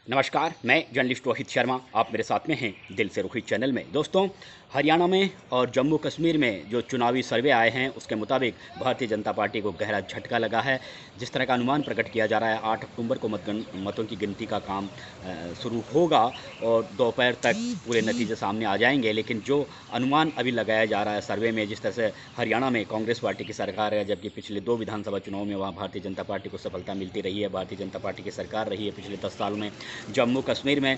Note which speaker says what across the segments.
Speaker 1: नमस्कार, मैं जर्नलिस्ट रोहित शर्मा। आप मेरे साथ में हैं दिल से रोहित चैनल में। दोस्तों, हरियाणा में और जम्मू कश्मीर में जो चुनावी सर्वे आए हैं उसके मुताबिक भारतीय जनता पार्टी को गहरा झटका लगा है। जिस तरह का अनुमान प्रकट किया जा रहा है, 8 अक्टूबर को मतों की गिनती का काम शुरू होगा और दोपहर तक पूरे नतीजे सामने आ जाएंगे। लेकिन जो अनुमान अभी लगाया जा रहा है सर्वे में, जिस तरह से हरियाणा में कांग्रेस पार्टी की सरकार है, जबकि पिछले 2 विधानसभा चुनाव में वहाँ भारतीय जनता पार्टी को सफलता मिलती रही है, भारतीय जनता पार्टी की सरकार रही है पिछले 10 साल में। जम्मू कश्मीर में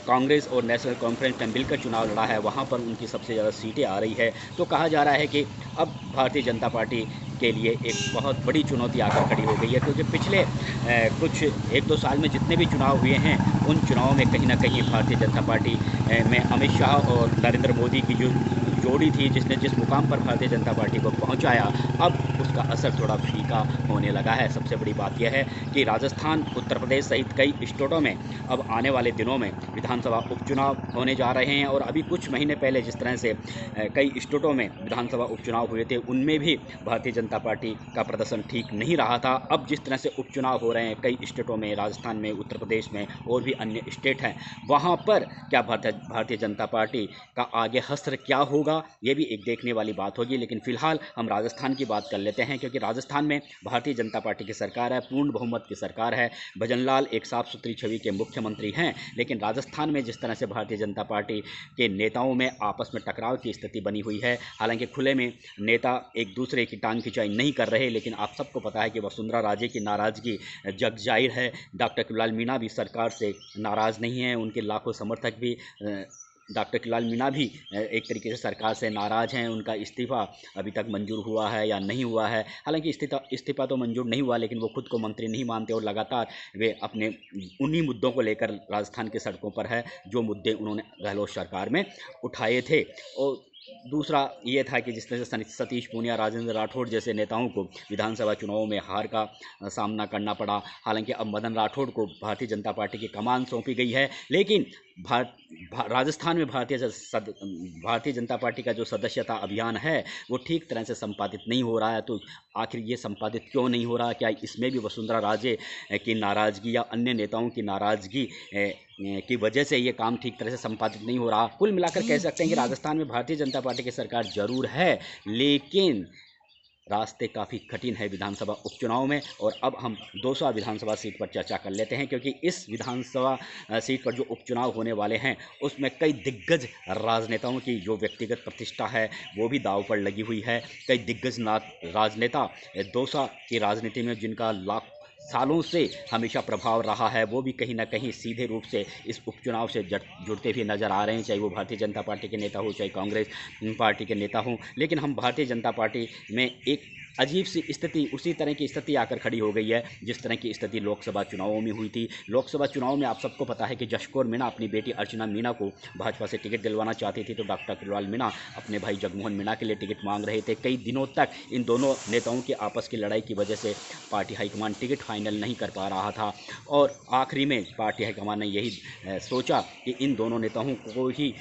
Speaker 1: कांग्रेस और नेशनल कॉन्फ्रेंस ने मिलकर चुनाव लड़ा है, वहाँ पर उनकी सबसे ज़्यादा सीटें आ रही है। तो कहा जा रहा है कि अब भारतीय जनता पार्टी के लिए एक बहुत बड़ी चुनौती आकर खड़ी हो गई है, क्योंकि पिछले कुछ 1-2 साल में जितने भी चुनाव हुए हैं, उन चुनावों में कहीं ना कहीं भारतीय जनता पार्टी में अमित शाह और नरेंद्र मोदी की जो जोड़ी थी, जिसने जिस मुकाम पर भारतीय जनता पार्टी को पहुंचाया, अब उसका असर थोड़ा फीका होने लगा है। सबसे बड़ी बात यह है कि राजस्थान, उत्तर प्रदेश सहित कई स्टेटों में अब आने वाले दिनों में विधानसभा उपचुनाव होने जा रहे हैं। और अभी कुछ महीने पहले जिस तरह से कई स्टेटों में विधानसभा उपचुनाव हुए थे, उनमें भी भारतीय जनता पार्टी का प्रदर्शन ठीक नहीं रहा था। अब जिस तरह से उपचुनाव हो रहे हैं कई स्टेटों में, राजस्थान में, उत्तर प्रदेश में और भी अन्य स्टेट हैं, वहाँ पर क्या भारतीय जनता पार्टी का आगे हश्र क्या होगा, ये भी एक देखने वाली बात होगी। लेकिन फिलहाल हम राजस्थान की बात कर लेते हैं, क्योंकि राजस्थान में भारतीय जनता पार्टी की सरकार है, पूर्ण बहुमत की सरकार है। भजनलाल एक साफ सुथरी छवि के मुख्यमंत्री हैं, लेकिन राजस्थान में जिस तरह से भारतीय जनता पार्टी के नेताओं में आपस में टकराव की स्थिति बनी हुई है, हालांकि खुले में नेता एक दूसरे की टांग खिंचाई नहीं कर रहे, लेकिन आप सबको पता है कि वसुंधरा राजे की नाराजगी जग जाहिर है। डॉक्टर किरोड़लाल मीणा भी सरकार से नाराज़ नहीं है, उनके लाखों समर्थक भी डॉक्टर किरोड़लाल मीणा भी एक तरीके से सरकार से नाराज़ हैं। उनका इस्तीफ़ा अभी तक मंजूर हुआ है या नहीं हुआ है, हालांकि इस्तीफ़ा तो मंजूर नहीं हुआ, लेकिन वो खुद को मंत्री नहीं मानते और लगातार वे अपने उन्हीं मुद्दों को लेकर राजस्थान की सड़कों पर है, जो मुद्दे उन्होंने गहलोत सरकार में उठाए थे। और दूसरा ये था कि जिस तरह से सतीश पूनिया, राजेंद्र राठौड़ जैसे नेताओं को विधानसभा चुनावों में हार का सामना करना पड़ा। हालांकि अब मदन राठौड़ को भारतीय जनता पार्टी की कमान सौंपी गई है, लेकिन राजस्थान में भारतीय जनता पार्टी का जो सदस्यता अभियान है वो ठीक तरह से संपादित नहीं हो रहा है। तो आखिर ये संपादित क्यों नहीं हो रहा? क्या इसमें भी वसुंधरा राजे की नाराज़गी या अन्य नेताओं की नाराज़गी की वजह से ये काम ठीक तरह से संपादित नहीं हो रहा? कुल मिलाकर कह सकते हैं कि राजस्थान में भारतीय जनता पार्टी की सरकार जरूर है, लेकिन रास्ते काफ़ी कठिन है विधानसभा उपचुनाव में। और अब हम दौसा विधानसभा सीट पर चर्चा कर लेते हैं, क्योंकि इस विधानसभा सीट पर जो उपचुनाव होने वाले हैं उसमें कई दिग्गज राजनेताओं की जो व्यक्तिगत प्रतिष्ठा है वो भी दांव पर लगी हुई है। कई दिग्गज राजनेता दौसा की राजनीति में, जिनका सालों से हमेशा प्रभाव रहा है, वो भी कहीं ना कहीं सीधे रूप से इस उपचुनाव से जुड़ते हुए नजर आ रहे हैं, चाहे वो भारतीय जनता पार्टी के नेता हो, चाहे कांग्रेस पार्टी के नेता हों। लेकिन हम भारतीय जनता पार्टी में एक अजीब सी स्थिति, उसी तरह की स्थिति आकर खड़ी हो गई है जिस तरह की स्थिति लोकसभा चुनावों में हुई थी। लोकसभा चुनाव में आप सबको पता है कि जश कौर मीणा अपनी बेटी अर्चना मीणा को भाजपा से टिकट दिलवाना चाहती थी, तो डॉक्टर किरोड़लाल मीणा अपने भाई जगमोहन मीणा के लिए टिकट मांग रहे थे। कई दिनों तक इन दोनों नेताओं की आपस की लड़ाई की वजह से पार्टी हाईकमान टिकट फाइनल नहीं कर पा रहा था, और आखिरी में पार्टी हाईकमान ने यही सोचा कि इन दोनों नेताओं को ही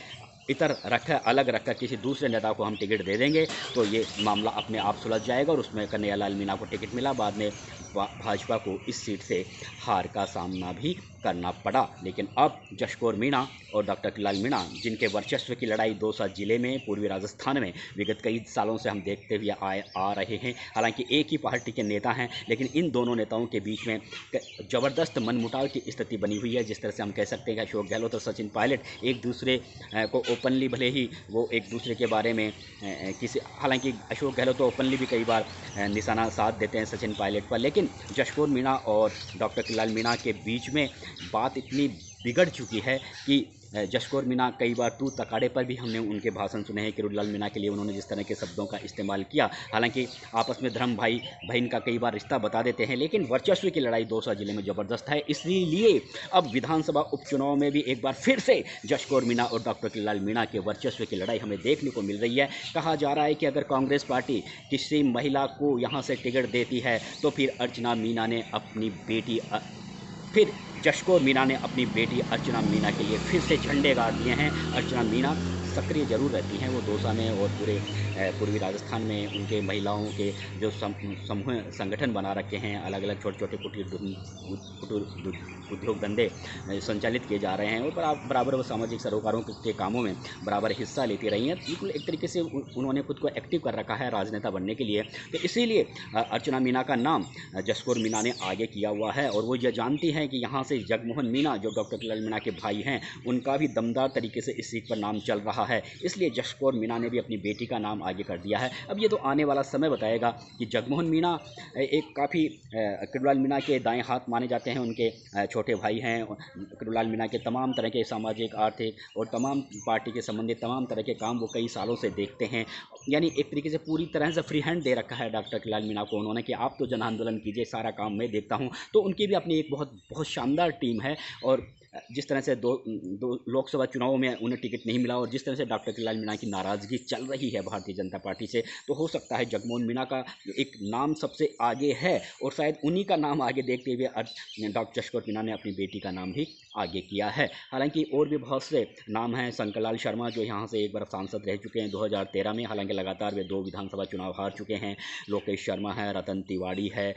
Speaker 1: अलग रखकर किसी दूसरे नेता को हम टिकट दे देंगे, तो ये मामला अपने आप सुलझ जाएगा। और उसमें कन्हैयालाल मीणा को टिकट मिला। बाद में भाजपा को इस सीट से हार का सामना भी करना पड़ा। लेकिन अब जश कौर मीणा और डॉक्टर किरोड़लाल मीणा, जिनके वर्चस्व की लड़ाई दौसा जिले में, पूर्वी राजस्थान में विगत कई सालों से हम देखते हुए आ रहे हैं, हालांकि एक ही पार्टी के नेता हैं, लेकिन इन दोनों नेताओं के बीच में ज़बरदस्त मनमुटाव की स्थिति बनी हुई है। जिस तरह से हम कह सकते हैं कि अशोक गहलोत और सचिन पायलट एक दूसरे को ओपनली, भले ही वो एक दूसरे के बारे में हालांकि अशोक गहलोत तो ओपनली भी कई बार निशाना साध देते हैं सचिन पायलट पर, लेकिन जश कौर मीणा और डॉक्टर किरोड़लाल मीणा के बीच में बात इतनी बिगड़ चुकी है कि जश कौर मीणा कई बार तू तकाड़े पर भी हमने उनके भाषण सुने हैं। किरोड़लाल मीणा के लिए उन्होंने जिस तरह के शब्दों का इस्तेमाल किया, हालांकि आपस में धर्म भाई बहन का कई बार रिश्ता बता देते हैं, लेकिन वर्चस्व की लड़ाई दौसा जिले में ज़बरदस्त है। इसलिए अब विधानसभा उपचुनाव में भी एक बार फिर से जश कौर मीणा और डॉक्टर किरोड़लाल मीणा के वर्चस्व की लड़ाई हमें देखने को मिल रही है। कहा जा रहा है कि अगर कांग्रेस पार्टी किसी महिला को यहाँ से टिकट देती है तो फिर अर्चना मीणा ने अपनी बेटी फिर जशकौर मीणा ने अपनी बेटी अर्चना मीणा के लिए फिर से झंडे गाड़ दिए हैं। अर्चना मीणा सक्रिय जरूर रहती हैं वो दौसा में और पूरे पूर्वी राजस्थान में उनके महिलाओं के जो समूह संगठन बना रखे हैं, अलग अलग छोटे छोटे कुटीर उद्योग धंधे संचालित किए जा रहे हैं और बराबर वो सामाजिक सरोकारों के कामों में बराबर हिस्सा लेती रही हैं। बिल्कुल एक तरीके से उन्होंने खुद को एक्टिव कर रखा है राजनेता बनने के लिए। तो इसीलिए अर्चना मीणा का नाम जशकौर मीणा ने आगे किया हुआ है और वो ये जानती हैं कि यहाँ से जगमोहन मीणा जो डॉक्टर किलाल मीणा के भाई हैं, उनका भी दमदार तरीके से इस सीट पर नाम चल रहा है। इसलिए जशकौर मीणा ने भी अपनी बेटी का नाम आगे कर दिया है। अब ये तो आने वाला समय बताएगा कि जगमोहन मीणा एक काफ़ी किरोड़ीलाल मीणा के दाएं हाथ माने जाते हैं। उनके छोटे भाई हैं। किरोड़ीलाल मीणा के तमाम तरह के सामाजिक, आर्थिक और तमाम पार्टी के संबंधित तमाम तरह के काम वो कई सालों से देखते हैं। यानी एक तरीके से पूरी तरह से फ्री हैंड दे रखा है डॉक्टर किलाल मीणा को उन्होंने कि आप तो जन आंदोलन कीजिए, सारा काम मैं देखता हूँ। तो उनकी भी अपनी एक बहुत शानदार टीम है और जिस तरह से दो लोकसभा चुनावों में उन्हें टिकट नहीं मिला और जिस तरह से डॉक्टर किलाल मीणा की नाराज़गी चल रही है भारतीय जनता पार्टी से, तो हो सकता है जगमोहन मीणा का एक नाम सबसे आगे है और शायद उन्हीं का नाम आगे देखते हुए डॉक्टर जशकौर मीणा ने अपनी बेटी का नाम भी आगे किया है। हालांकि और भी बहुत से नाम हैं। शंकरलाल शर्मा जो यहाँ से एक बार सांसद रह चुके हैं 2013 में, हालांकि लगातार वे 2 विधानसभा चुनाव हार चुके हैं। लोकेश शर्मा है, रतन तिवाड़ी है,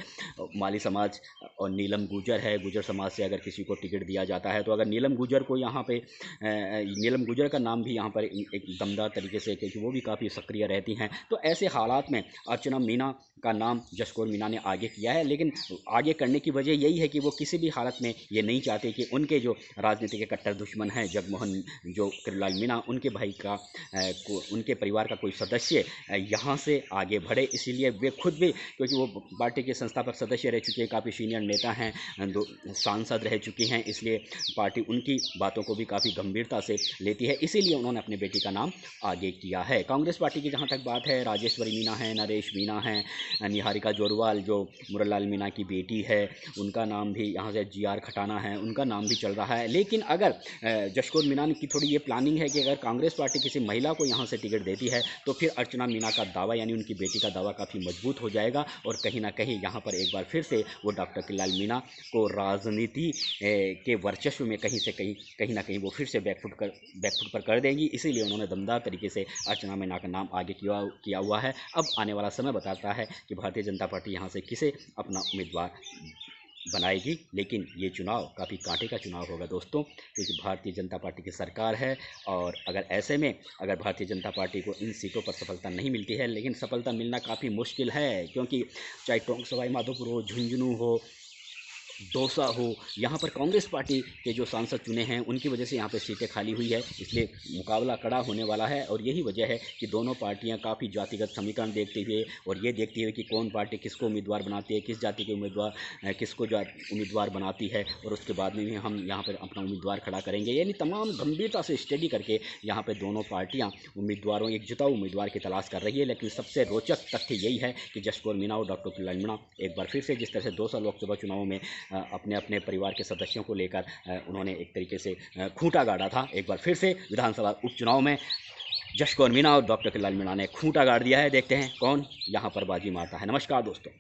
Speaker 1: माली समाज और नीलम गुजर है। गुजर समाज से अगर किसी को टिकट दिया जाता है तो अगर नीलम गुजर को यहाँ पे नीलम गुजर का नाम भी यहाँ पर एक दमदार तरीके से, क्योंकि वो भी काफ़ी सक्रिय रहती हैं। तो ऐसे हालात में अर्चना मीणा का नाम जशकौर मीणा ने आगे किया है, लेकिन आगे करने की वजह यही है कि वो किसी भी हालत में ये नहीं चाहते कि उनके जो राजनीति के कट्टर दुश्मन हैं जगमोहन जो किरोड़ीलाल मीणा, उनके भाई का उनके परिवार का कोई सदस्य यहाँ से आगे बढ़े। इसीलिए वे खुद भी, क्योंकि वो पार्टी के संस्थापक सदस्य रह चुके हैं, काफ़ी सीनियर नेता हैं, 2 सांसद रह चुकी हैं, इसलिए पार्टी उनकी बातों को भी काफ़ी गंभीरता से लेती है। इसीलिए उन्होंने अपनी बेटी का नाम आगे किया है। कांग्रेस पार्टी की जहाँ तक बात है, राजेश्वरी मीणा है, नरेश मीणा हैं, निहारिका जोरवाल जो मुरलीलाल मीणा की बेटी है, उनका नाम भी यहाँ से GR खटाना है, उनका नाम भी चल रहा है। लेकिन अगर जशकौर मीणा की थोड़ी ये प्लानिंग है कि अगर कांग्रेस पार्टी किसी महिला को यहाँ से टिकट देती है तो फिर अर्चना मीणा का दावा, यानी उनकी बेटी का दावा काफ़ी मजबूत हो जाएगा और कहीं ना कहीं यहाँ पर एक बार फिर से वो डॉक्टर किलाल मीणा को राजनीति के वर्चस्व में कहीं ना कहीं वो फिर से बैकफुट पर कर देंगी। इसीलिए उन्होंने दमदार तरीके से अर्चना मीणा का नाम आगे किया हुआ है। अब आने वाला समय बताता है कि भारतीय जनता पार्टी यहाँ से किसे अपना उम्मीदवार बनाएगी। लेकिन ये चुनाव काफ़ी कांटे का चुनाव होगा दोस्तों, क्योंकि भारतीय जनता पार्टी की सरकार है और अगर ऐसे में अगर भारतीय जनता पार्टी को इन सीटों पर सफलता नहीं मिलती है, लेकिन सफलता मिलना काफ़ी मुश्किल है, क्योंकि चाहे टोंक सवाई माधोपुर हो, झुंझुनू हो, दौसा हो, यहाँ पर कांग्रेस पार्टी के जो सांसद चुने हैं उनकी वजह से यहाँ पर सीटें खाली हुई है। इसलिए मुकाबला कड़ा होने वाला है और यही वजह है कि दोनों पार्टियाँ काफ़ी जातिगत समीकरण देखते हुए और ये देखती हुए कि कौन पार्टी किसको उम्मीदवार बनाती है, किस जाति के उम्मीदवार किसको उम्मीदवार बनाती है, और उसके बाद में भी हम यहाँ पर अपना उम्मीदवार खड़ा करेंगे। यानी तमाम गंभीरता से स्टडी करके यहाँ पर दोनों पार्टियाँ उम्मीदवारों, एक जिताऊ उम्मीदवार की तलाश कर रही है। लेकिन सबसे रोचक तथ्य यही है कि जशकौर मीणा और डॉक्टर किलाल मीणा एक बार फिर से जिस तरह से 200 लोकसभा चुनावों में अपने अपने परिवार के सदस्यों को लेकर उन्होंने एक तरीके से खूंटा गाड़ा था, एक बार फिर से विधानसभा उपचुनाव में जशकौर मीणा और डॉक्टर किलाल मीणा ने खूंटा गाड़ दिया है। देखते हैं कौन यहाँ पर बाजी मारता है। नमस्कार दोस्तों।